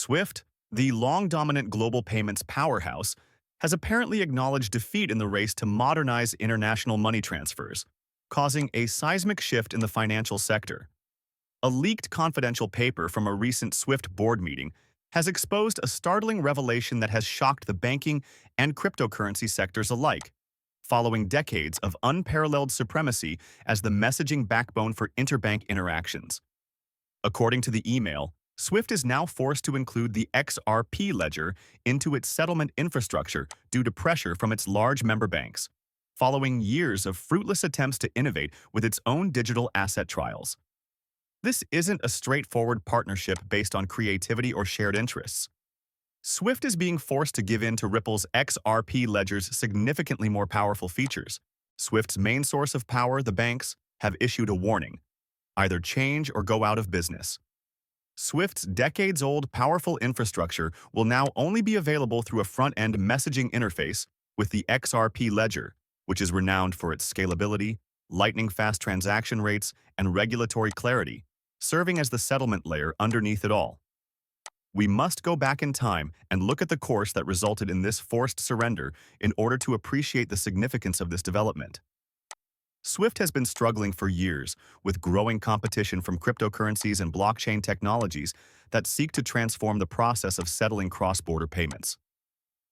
SWIFT, the long-dominant global payments powerhouse, has apparently acknowledged defeat in the race to modernize international money transfers, causing a seismic shift in the financial sector. A leaked confidential paper from a recent SWIFT board meeting has exposed a startling revelation that has shocked the banking and cryptocurrency sectors alike, following decades of unparalleled supremacy as the messaging backbone for interbank interactions. According to the email, SWIFT is now forced to include the XRP ledger into its settlement infrastructure due to pressure from its large member banks, following years of fruitless attempts to innovate with its own digital asset trials. This isn't a straightforward partnership based on creativity or shared interests. SWIFT is being forced to give in to Ripple's XRP ledger's significantly more powerful features. SWIFT's main source of power, the banks, have issued a warning: either change or go out of business. SWIFT's decades-old powerful infrastructure will now only be available through a front-end messaging interface with the XRP ledger, which is renowned for its scalability, lightning-fast transaction rates, and regulatory clarity, serving as the settlement layer underneath it all. We must go back in time and look at the course that resulted in this forced surrender in order to appreciate the significance of this development. SWIFT has been struggling for years with growing competition from cryptocurrencies and blockchain technologies that seek to transform the process of settling cross-border payments.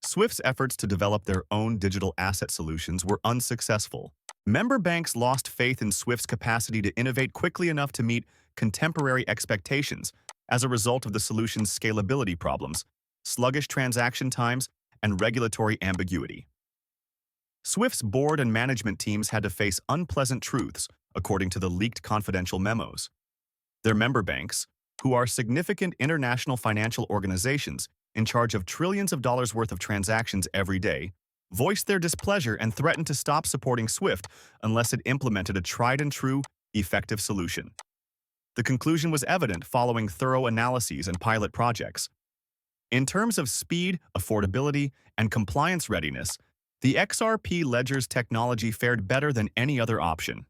SWIFT's efforts to develop their own digital asset solutions were unsuccessful. Member banks lost faith in SWIFT's capacity to innovate quickly enough to meet contemporary expectations as a result of the solution's scalability problems, sluggish transaction times, and regulatory ambiguity. SWIFT's board and management teams had to face unpleasant truths, according to the leaked confidential memos. Their member banks, who are significant international financial organizations in charge of trillions of dollars worth of transactions every day, voiced their displeasure and threatened to stop supporting SWIFT unless it implemented a tried-and-true, effective solution. The conclusion was evident following thorough analyses and pilot projects. In terms of speed, affordability, and compliance readiness, the XRP ledger's technology fared better than any other option.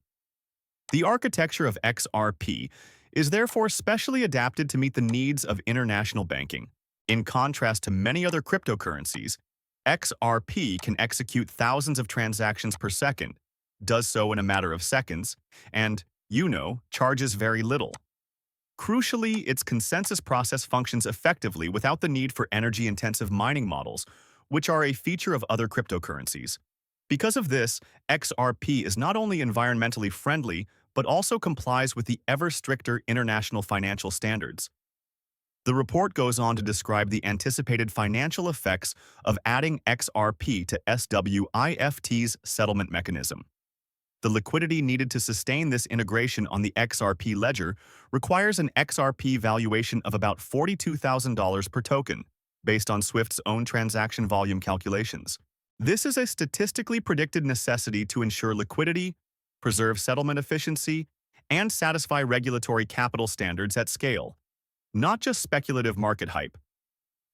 The architecture of XRP is therefore specially adapted to meet the needs of international banking. In contrast to many other cryptocurrencies, XRP can execute thousands of transactions per second, does so in a matter of seconds, and, charges very little. Crucially, its consensus process functions effectively without the need for energy-intensive mining models, which are a feature of other cryptocurrencies. Because of this, XRP is not only environmentally friendly, but also complies with the ever stricter international financial standards. The report goes on to describe the anticipated financial effects of adding XRP to SWIFT's settlement mechanism. The liquidity needed to sustain this integration on the XRP ledger requires an XRP valuation of about $42,000 per token, based on SWIFT's own transaction volume calculations. This is a statistically predicted necessity to ensure liquidity, preserve settlement efficiency, and satisfy regulatory capital standards at scale, not just speculative market hype.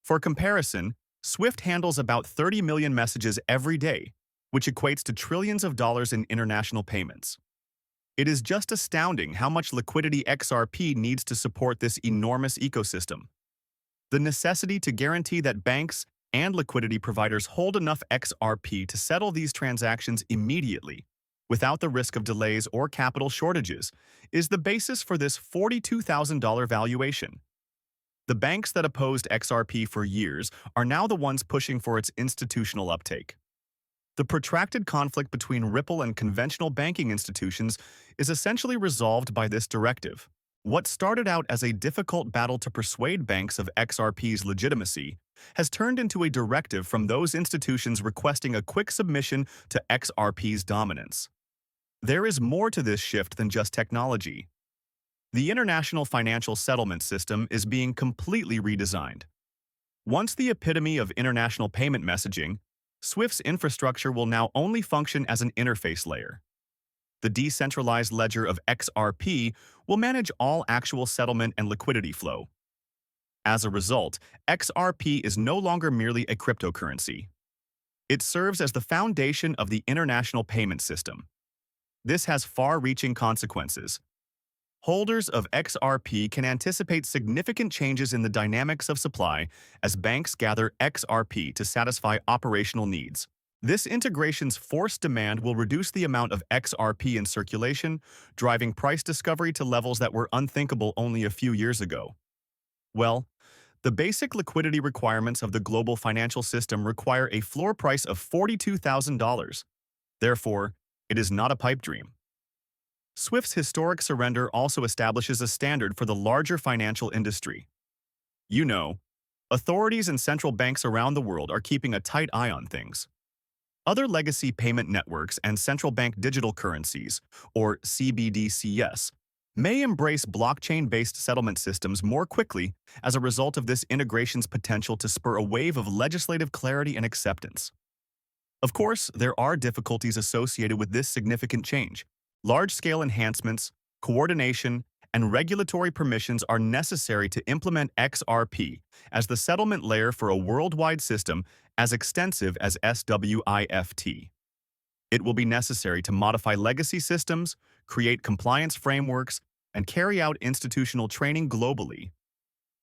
For comparison, SWIFT handles about 30 million messages every day, which equates to trillions of dollars in international payments. It is just astounding how much liquidity XRP needs to support this enormous ecosystem. The necessity to guarantee that banks and liquidity providers hold enough XRP to settle these transactions immediately, without the risk of delays or capital shortages, is the basis for this $42,000 valuation. The banks that opposed XRP for years are now the ones pushing for its institutional uptake. The protracted conflict between Ripple and conventional banking institutions is essentially resolved by this directive. What started out as a difficult battle to persuade banks of XRP's legitimacy has turned into a directive from those institutions requesting a quick submission to XRP's dominance. There is more to this shift than just technology. The international financial settlement system is being completely redesigned. Once the epitome of international payment messaging, SWIFT's infrastructure will now only function as an interface layer. The decentralized ledger of XRP will manage all actual settlement and liquidity flow. As a result, XRP is no longer merely a cryptocurrency. It serves as the foundation of the international payment system. This has far-reaching consequences. Holders of XRP can anticipate significant changes in the dynamics of supply as banks gather XRP to satisfy operational needs. This integration's forced demand will reduce the amount of XRP in circulation, driving price discovery to levels that were unthinkable only a few years ago. Well, the basic liquidity requirements of the global financial system require a floor price of $42,000. Therefore, it is not a pipe dream. SWIFT's historic surrender also establishes a standard for the larger financial industry. You know, authorities and central banks around the world are keeping a tight eye on things. Other legacy payment networks and central bank digital currencies, or CBDCs, may embrace blockchain-based settlement systems more quickly as a result of this integration's potential to spur a wave of legislative clarity and acceptance. Of course, there are difficulties associated with this significant change. Large-scale enhancements, coordination, and regulatory permissions are necessary to implement XRP as the settlement layer for a worldwide system as extensive as SWIFT. It will be necessary to modify legacy systems, create compliance frameworks, and carry out institutional training globally.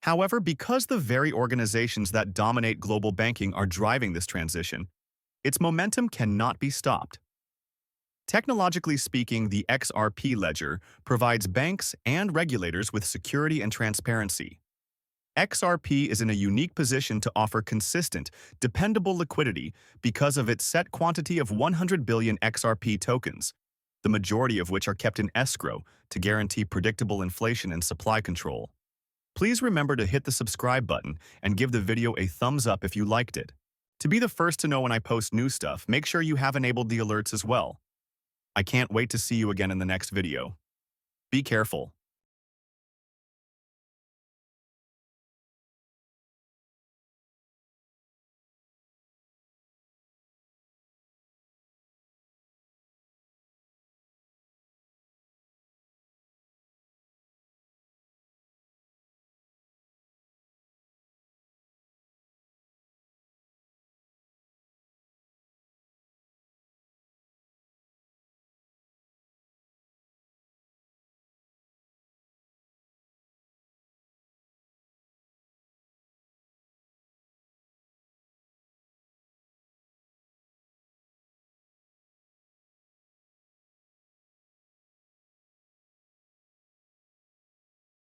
However, because the very organizations that dominate global banking are driving this transition, its momentum cannot be stopped. Technologically speaking, the XRP ledger provides banks and regulators with security and transparency. XRP is in a unique position to offer consistent, dependable liquidity because of its set quantity of 100 billion XRP tokens, the majority of which are kept in escrow to guarantee predictable inflation and supply control. Please remember to hit the subscribe button and give the video a thumbs up if you liked it. To be the first to know when I post new stuff, make sure you have enabled the alerts as well. I can't wait to see you again in the next video. Be careful.